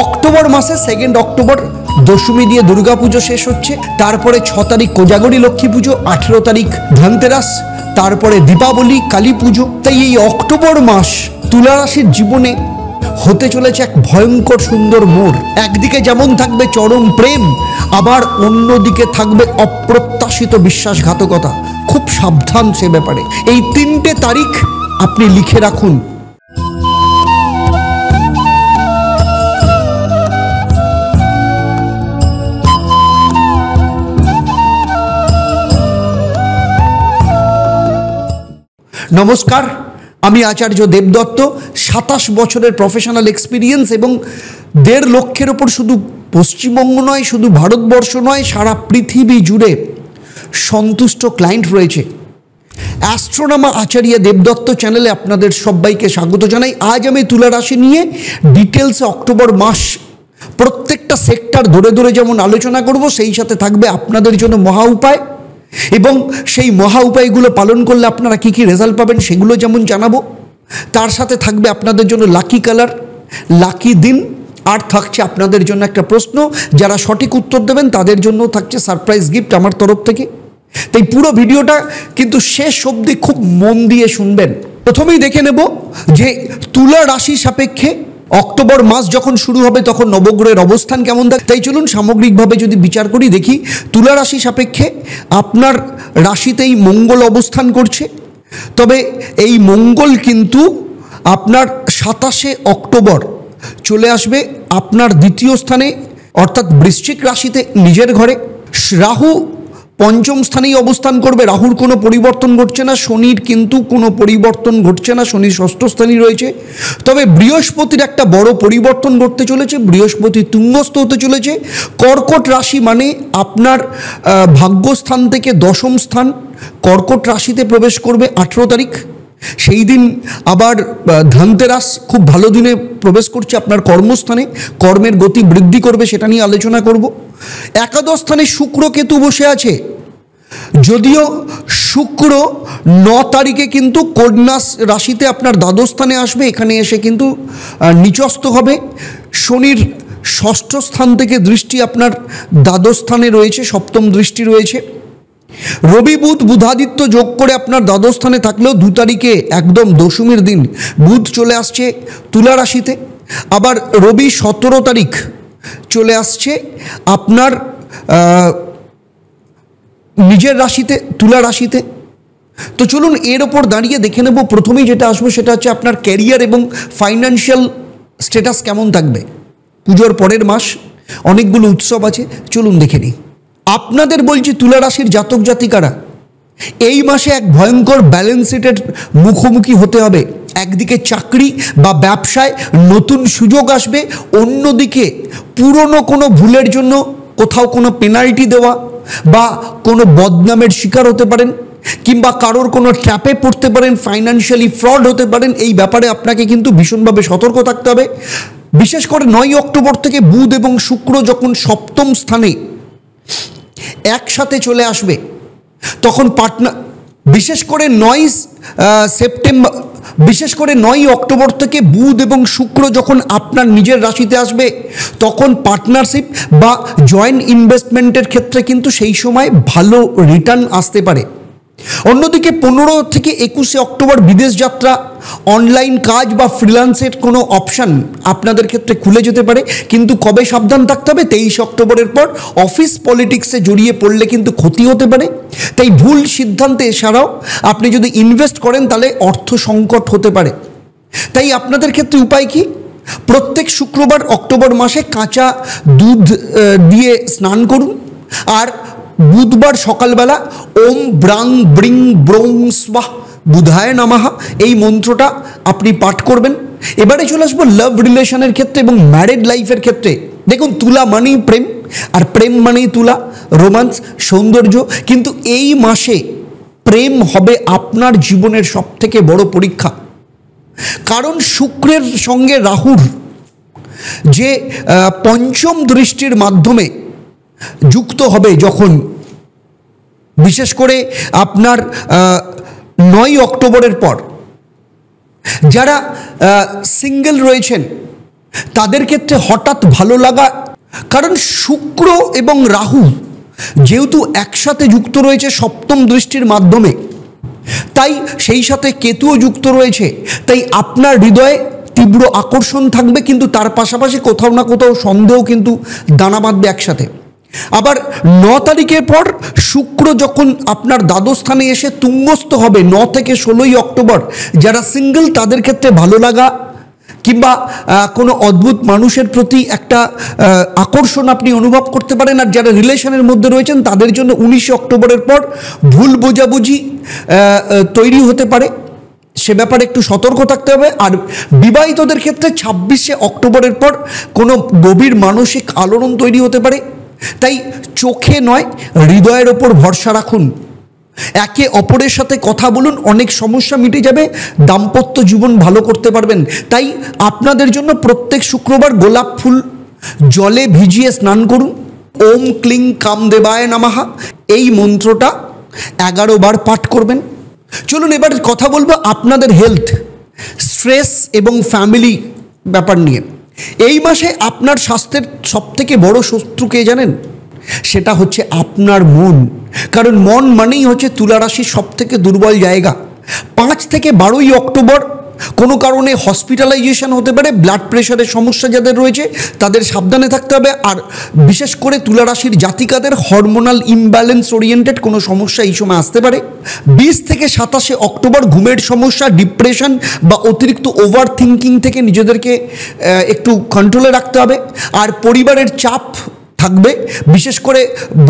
October মাসে 2 October Dashami দিয়ে দুর্গাপুজো শেষ হচ্ছে, তারপরে 6 তারিখ কোজাগরী লক্ষ্মী পুজো, 18 তারিখ ধনতেরাস, তারপরে দীপাবলি, কালী পুজো। তাই এই অক্টোবর মাস তুলা রাশির জীবনে হতে চলেছে এক ভয়ঙ্কর সুন্দর মোড়। একদিকে যেমন থাকবে চরম প্রেম, আবার অন্যদিকে থাকবে অপ্রত্যাশিত বিশ্বাসঘাতকতা। খুব সাবধান সে ব্যাপারে। এই 3টে তারিখ আপনি লিখে রাখুন। নমস্কার, আমি আচার্য দেবদত্ত। 27 বছরের প্রফেশনাল এক্সপিরিয়েন্স এবং 1.5 লক্ষের ওপর শুধু পশ্চিমবঙ্গ নয়, শুধু ভারতবর্ষ নয়, সারা পৃথিবী জুড়ে সন্তুষ্ট ক্লায়েন্ট রয়েছে। অ্যাস্ট্রোনমার আচার্য দেবদত্ত চ্যানেলে আপনাদের সবাইকে স্বাগত জানাই। আজ আমি তুলা রাশি নিয়ে ডিটেলসে অক্টোবর মাস প্রত্যেকটা সেক্টর ধরে ধরে যেমন আলোচনা করব, সেই সাথে থাকবে আপনাদের জন্য মহা উপায়, এবং সেই মহা উপায়গুলো পালন করলে আপনারা কী কী রেজাল্ট পাবেন সেগুলো যেমন জানাবো। তার সাথে থাকবে আপনাদের জন্য লাকি কালার, লাকি দিন, আর থাকছে আপনাদের জন্য একটা প্রশ্ন। যারা সঠিক উত্তর দেবেন তাদের জন্য থাকছে সারপ্রাইজ গিফট আমার তরফ থেকে। তাই পুরো ভিডিওটা কিন্তু শেষ অবধি খুব মন দিয়ে শুনবেন। প্রথমেই দেখে নেব যে তুলা রাশি সাপেক্ষে অক্টোবর মাস যখন শুরু হবে তখন নবগ্রহের অবস্থান কেমন থাকে। তাই চলুন সামগ্রিকভাবে যদি বিচার করি, দেখি তুলা রাশি সাপেক্ষে আপনার রাশিতেই মঙ্গল অবস্থান করছে। তবে এই মঙ্গল কিন্তু আপনার 27 অক্টোবর চলে আসবে আপনার দ্বিতীয় স্থানে, অর্থাৎ বৃশ্চিক রাশিতে নিজের ঘরে। রাহু 5ম স্থানেই অবস্থান করবে। রাহুর কোনো পরিবর্তন ঘটছে না, শনির কিন্তু কোনো পরিবর্তন ঘটছে না, শনি 6ষ্ঠ স্থানেই রয়েছে। তবে বৃহস্পতির একটা বড় পরিবর্তন ঘটতে চলেছে, বৃহস্পতি তুঙ্গস্থ হতে চলেছে। কর্কট রাশি মানে আপনার ভাগ্যস্থান থেকে 10ম স্থান কর্কট রাশিতে প্রবেশ করবে 18 তারিখ। সেই দিন আবার ধনতেরাস খুব ভালো দিনে প্রবেশ করছে আপনার কর্মস্থানে, কর্মের গতি বৃদ্ধি করবে, সেটা নিয়ে আলোচনা করব। একাদশ স্থানে শুক্র কেতু বসে আছে, যদিও শুক্র 9 তারিখে কিন্তু কন্যা রাশিতে আপনার দ্বাদশ স্থানে আসবে, এখানে এসে কিন্তু নিচস্থ হবে। শনির 6ষ্ঠ স্থান থেকে দৃষ্টি আপনার দ্বাদশ স্থানে রয়েছে, 7ম দৃষ্টি রয়েছে। রবি বুধ বুধাদিত্য যোগ করে আপনার দ্বাদশ স্থানে থাকলেও 2 তারিখে একদম দশমীর দিন বুধ চলে আসছে তুলা রাশিতে। আবার রবি 17 তারিখ চলে আসছে আপনার নিজের রাশিতে তুলা রাশিতে। তো চলুন এর ওপর দাঁড়িয়ে দেখে নেব। প্রথমেই যেটা আসবো সেটা হচ্ছে আপনার ক্যারিয়ার এবং ফাইন্যান্সিয়াল স্ট্যাটাস কেমন থাকবে। পুজোর পরের মাস, অনেকগুলো উৎসব আছে, চলুন দেখে নিই। আপনাদের বলছি তুলা রাশির জাতক জাতিকারা এই মাসে এক ভয়ঙ্কর ব্যালেন্স শিটের মুখোমুখি হতে হবে। একদিকে চাকরি বা ব্যবসায় নতুন সুযোগ আসবে, অন্যদিকে পুরনো কোনো ভুলের জন্য কোথাও কোনো পেনাল্টি দেওয়া বা কোনো বদনামের শিকার হতে পারেন, কিংবা কারোর কোনো ট্র্যাপে পড়তে পারেন, ফাইন্যান্সিয়ালি ফ্রড হতে পারেন। এই ব্যাপারে আপনাকে কিন্তু ভীষণভাবে সতর্ক থাকতে হবে। বিশেষ করে 9 অক্টোবর থেকে বুধ এবং শুক্র যখন 7ম স্থানে একসাথে চলে আসবে তখন পার্টনার, বিশেষ করে 9 অক্টোবর থেকে বুধ এবং শুক্র যখন আপনার নিজের রাশিতে আসবে তখন পার্টনারশিপ বা জয়েন্ট ইনভেস্টমেন্টের ক্ষেত্রে কিন্তু সেই সময় ভালো রিটার্ন আসতে পারে। অন্যদিকে 15 থেকে 21 অক্টোবর বিদেশ যাত্রা, অনলাইন কাজ বা ফ্রিল্যান্সের কোনো অপশান আপনাদের ক্ষেত্রে খুলে যেতে পারে, কিন্তু কবে সাবধান থাকতে হবে, 23 অক্টোবরের পর অফিস পলিটিক্সে জড়িয়ে পড়লে কিন্তু ক্ষতি হতে পারে। তাই ভুল সিদ্ধান্তে এছাড়াও আপনি যদি ইনভেস্ট করেন তাহলে অর্থ সংকট হতে পারে। তাই আপনাদের ক্ষেত্রে উপায় কি? প্রত্যেক শুক্রবার অক্টোবর মাসে কাঁচা দুধ দিয়ে স্নান করুন, আর বুধবার সকালবেলা ওম ব্রাং ব্রিং ব্রৌং স্বাহ বুধায় নমঃ এই মন্ত্রটা আপনি পাঠ করবেন। এবারে চলে আসবো লাভ রিলেশনের ক্ষেত্রে এবং ম্যারিড লাইফের ক্ষেত্রে। দেখুন, তুলা মানেই প্রেম, আর প্রেম মানেই তুলা, রোমান্স, সৌন্দর্য। কিন্তু এই মাসে প্রেম হবে আপনার জীবনের সবথেকে বড় পরীক্ষা, কারণ শুক্রের সঙ্গে রাহুর যে 5ম দৃষ্টির মাধ্যমে যুক্ত হবে যখন, বিশেষ করে আপনার 9 অক্টোবরের পর যারা সিঙ্গেল রয়েছেন তাদের ক্ষেত্রে হঠাৎ ভালো লাগা, কারণ শুক্র এবং রাহু যেহেতু একসাথে যুক্ত রয়েছে সপ্তম দৃষ্টির মাধ্যমে, তাই সেই সাথে কেতুও যুক্ত রয়েছে, তাই আপনার হৃদয়ে তীব্র আকর্ষণ থাকবে, কিন্তু তার পাশাপাশি কোথাও না কোথাও সন্দেহ কিন্তু দানা বাঁধবে একসাথে। আবার 9 তারিখের পর শুক্র যখন আপনার দ্বাদশ স্থানে এসে তুঙ্গস্থ হবে 9 থেকে 16ই অক্টোবর, যারা সিঙ্গেল তাদের ক্ষেত্রে ভালো লাগা কিংবা কোনো অদ্ভুত মানুষের প্রতি একটা আকর্ষণ আপনি অনুভব করতে পারেন। আর যারা রিলেশনের মধ্যে রয়েছেন তাদের জন্য 19 অক্টোবরের পর ভুল বোঝাবুঝি তৈরি হতে পারে, সে ব্যাপারে একটু সতর্ক থাকতে হবে। আর বিবাহিতদের ক্ষেত্রে 26শে অক্টোবরের পর কোনো গভীর মানসিক আলোড়ন তৈরি হতে পারে, তাই চোখে নয় হৃদয়ের ওপর ভরসা রাখুন, একে অপরের সাথে কথা বলুন, অনেক সমস্যা মিটে যাবে, দাম্পত্য জীবন ভালো করতে পারবেন। তাই আপনাদের জন্য প্রত্যেক শুক্রবার গোলাপ ফুল জলে ভিজিয়ে স্নান করুন। ওম ক্লিং কামদেবায় নমঃ এই মন্ত্রটা 11 বার পাঠ করবেন। চলুন এবার কথা বলবো আপনাদের হেলথ, স্ট্রেস এবং ফ্যামিলি ব্যাপার নিয়ে। এই মাসে আপনার স্বাস্থ্যের সবথেকে বড় শত্রু কে জানেন? সেটা হচ্ছে আপনার মন, কারণ মন মানেই হচ্ছে তুলা রাশির সবথেকে দুর্বল জায়গা। 5 থেকে 12ই অক্টোবর কোনো কারণে হসপিটালাইজেশন হতে পারে, ব্লাড প্রেশারের সমস্যা যাদের রয়েছে তাদের সাবধানে থাকতে হবে। আর বিশেষ করে তুলা রাশির জাতিকাদের হরমোনাল ইমব্যালেন্স ওরিয়েন্টেড কোনো সমস্যা এই সময় আসতে পারে। 20 থেকে 27শে অক্টোবর ঘুমের সমস্যা, ডিপ্রেশন বা অতিরিক্ত ওভার থিঙ্কিং থেকে নিজেদেরকে একটু কন্ট্রোলে রাখতে হবে। আর পরিবারের চাপ থাকবে, বিশেষ করে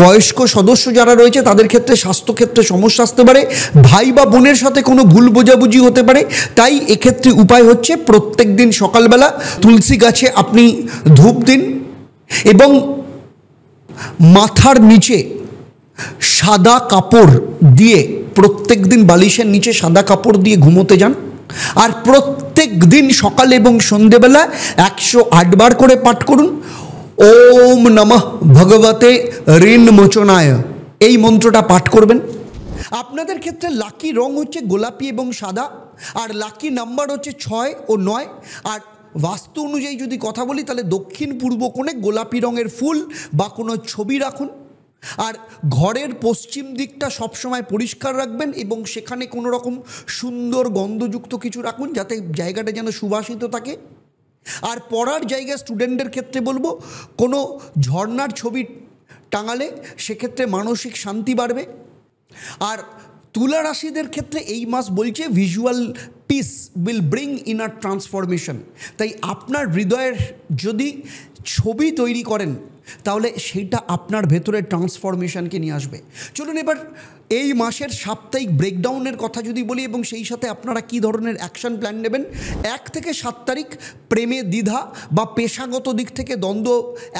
বয়স্ক সদস্য যারা রয়েছে তাদের ক্ষেত্রে স্বাস্থ্যক্ষেত্রে সমস্যা আসতে পারে, ভাই বা বোনের সাথে কোনো ভুল বোঝাবুঝি হতে পারে। তাই এক্ষেত্রে উপায় হচ্ছে প্রত্যেক দিন সকালবেলা তুলসী গাছে আপনি ধূপ দিন এবং মাথার নিচে সাদা কাপড় দিয়ে, প্রত্যেক দিন বালিশের নিচে সাদা কাপড় দিয়ে ঘুমোতে যান। আর প্রত্যেক দিন সকালে এবং সন্ধেবেলা 108 বার করে পাঠ করুন ওম নমঃ ভগবতে ঋণ মোচনায়, এই মন্ত্রটা পাঠ করবেন। আপনাদের ক্ষেত্রে লাকি রং হচ্ছে গোলাপি এবং সাদা, আর লাকি নাম্বার হচ্ছে 6 ও 9। আর বাস্তু অনুযায়ী যদি কথা বলি তাহলে দক্ষিণ পূর্ব কোণে গোলাপি রঙের ফুল বা কোনো ছবি রাখুন। আর ঘরের পশ্চিম দিকটা সবসময় পরিষ্কার রাখবেন এবং সেখানে কোনো রকম সুন্দর গন্ধযুক্ত কিছু রাখুন যাতে জায়গাটা যেন সুবাসিত থাকে। আর পড়ার জায়গায় স্টুডেন্টদের ক্ষেত্রে বলবো কোনো ঝর্ণার ছবি টাঙালে সেক্ষেত্রে মানসিক শান্তি বাড়বে। আর তুলা রাশিদের ক্ষেত্রে এই মাস বলছে visual piece will bring inner transformation, তাই আপনার হৃদয়ের যদি ছবি তৈরি করেন তাহলে সেইটা আপনার ভেতরে ট্রান্সফরমেশনকে নিয়ে আসবে। চলুন এবার এই মাসের সাপ্তাহিক ব্রেকডাউনের কথা যদি বলি এবং সেই সাথে আপনারা কী ধরনের অ্যাকশন প্ল্যান নেবেন। 1 থেকে 7 তারিখ প্রেমে দ্বিধা বা পেশাগত দিক থেকে দ্বন্দ্ব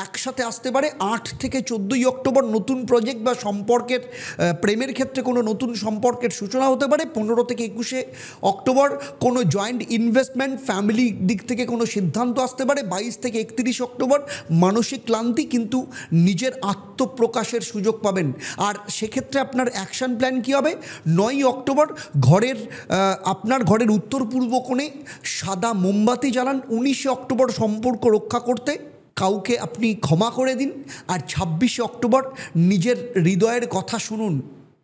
একসাথে আসতে পারে। 8 থেকে 14ই অক্টোবর নতুন প্রজেক্ট বা সম্পর্কের প্রেমের ক্ষেত্রে কোনো নতুন সম্পর্কের সূচনা হতে পারে। 15 থেকে 21শে অক্টোবর কোনো জয়েন্ট ইনভেস্টমেন্ট, ফ্যামিলি দিক থেকে কোনো সিদ্ধান্ত আসতে পারে। 22 থেকে 31 অক্টোবর মানসিক ক্লান্তি কিন্তু নিজের আত্মপ্রকাশের সুযোগ পাবেন। আর সেক্ষেত্রে আপনার অ্যাকশন প্ল্যান কী হবে? 9ই অক্টোবর আপনার ঘরের উত্তর পূর্ব কোণে সাদা মোমবাতি জ্বালান। 19শে অক্টোবর সম্পর্ক রক্ষা করতে কাউকে আপনি ক্ষমা করে দিন। আর 26শে অক্টোবর নিজের হৃদয়ের কথা শুনুন,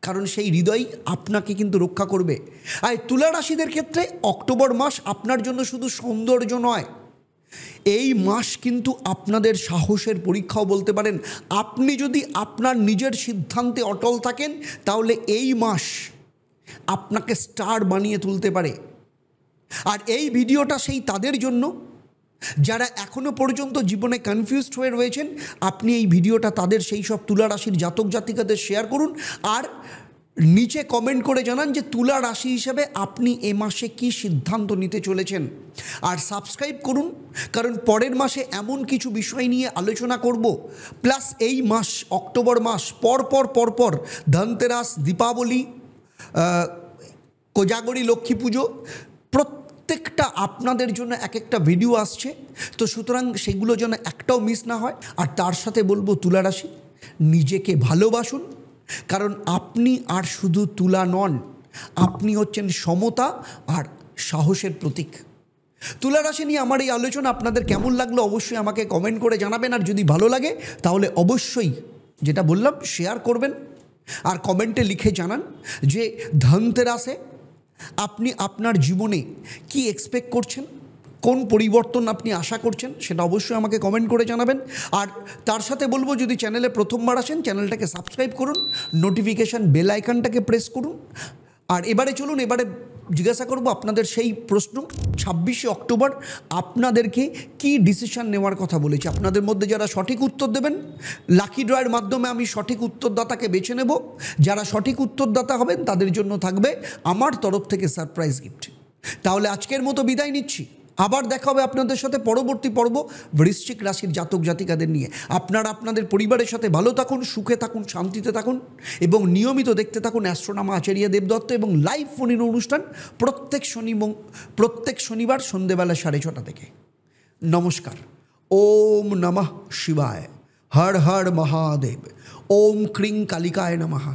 কারণ সেই হৃদয় আপনাকে কিন্তু রক্ষা করবে। আর তুলা রাশিদের ক্ষেত্রে অক্টোবর মাস আপনার জন্য শুধু সৌন্দর্য নয়, এই মাস কিন্তু আপনাদের সাহসের পরীক্ষাও বলতে পারেন। আপনি যদি আপনার নিজের সিদ্ধান্তে অটল থাকেন তাহলে এই মাস আপনাকে স্টার বানিয়ে তুলতে পারে। আর এই ভিডিওটা সেই তাদের জন্য যারা এখনও পর্যন্ত জীবনে কনফিউজড হয়ে রয়েছেন। আপনি এই ভিডিওটা তাদের সেই সব তুলা রাশির জাতক জাতিকাদের শেয়ার করুন আর নিচে কমেন্ট করে জানান যে তুলা রাশি হিসেবে আপনি এ মাসে কী সিদ্ধান্ত নিতে চলেছেন। আর সাবস্ক্রাইব করুন, কারণ পরের মাসে এমন কিছু বিষয় নিয়ে আলোচনা করব। প্লাস এই মাস অক্টোবর মাস পরপর ধনতেরাস, দীপাবলি, কোজাগরি, লক্ষ্মী পুজো প্রত্যেকটা আপনাদের জন্য এক একটা ভিডিও আসছে। তো সুতরাং সেগুলো যেন একটাও মিস না হয়। আর তার সাথে বলবো তুলা রাশি নিজেকে ভালোবাসুন, কারণ আপনি আর শুধু তুলা নন, আপনি হচ্ছেন সমতা আর সাহসের প্রতীক। তুলা রাশি নিয়ে আমার এই আলোচনা আপনাদের কেমন লাগলো অবশ্যই আমাকে কমেন্ট করে জানাবেন, আর যদি ভালো লাগে তাহলে অবশ্যই যেটা বললাম শেয়ার করবেন, আর কমেন্টে লিখে জানান যে ধনতেরাসে আপনি আপনার জীবনে কি এক্সপেক্ট করছেন, কোন পরিবর্তন আপনি আশা করছেন, সেটা অবশ্যই আমাকে কমেন্ট করে জানাবেন। আর তার সাথে বলবো, যদি চ্যানেলে প্রথমবার আসেন চ্যানেলটাকে সাবস্ক্রাইব করুন, নোটিফিকেশান বেল আইকনটাকে প্রেস করুন। আর এবারে চলুন, এবারে জিজ্ঞাসা করব আপনাদের সেই প্রশ্ন, 26শে অক্টোবর আপনাদেরকে কি ডিসিশন নেওয়ার কথা বলেছি। আপনাদের মধ্যে যারা সঠিক উত্তর দেবেন, লাকি ড্রয়ের মাধ্যমে আমি সঠিক উত্তরদাতাকে বেছে নেব। যারা সঠিক উত্তরদাতা হবেন তাদের জন্য থাকবে আমার তরফ থেকে সারপ্রাইজ গিফট। তাহলে আজকের মতো বিদায় নিচ্ছি, আবার দেখা হবে আপনাদের সাথে পরবর্তী পর্ব বৃশ্চিক রাশির জাতক জাতিকাদের নিয়ে। আপনারা আপনাদের পরিবারের সাথে ভালো থাকুন, সুখে থাকুন, শান্তিতে থাকুন এবং নিয়মিত দেখতে থাকুন অ্যাস্ট্রোনমা আচার্য দেবদত্ত এবং লাইভ ফোন ইন অনুষ্ঠান প্রত্যেক শনিবার সন্ধেবেলা 6:30 থেকে। নমস্কার। ওম নমঃ শিবায়। হর হর মহাদেব। ওম ক্রিং কালিকায় নমঃ।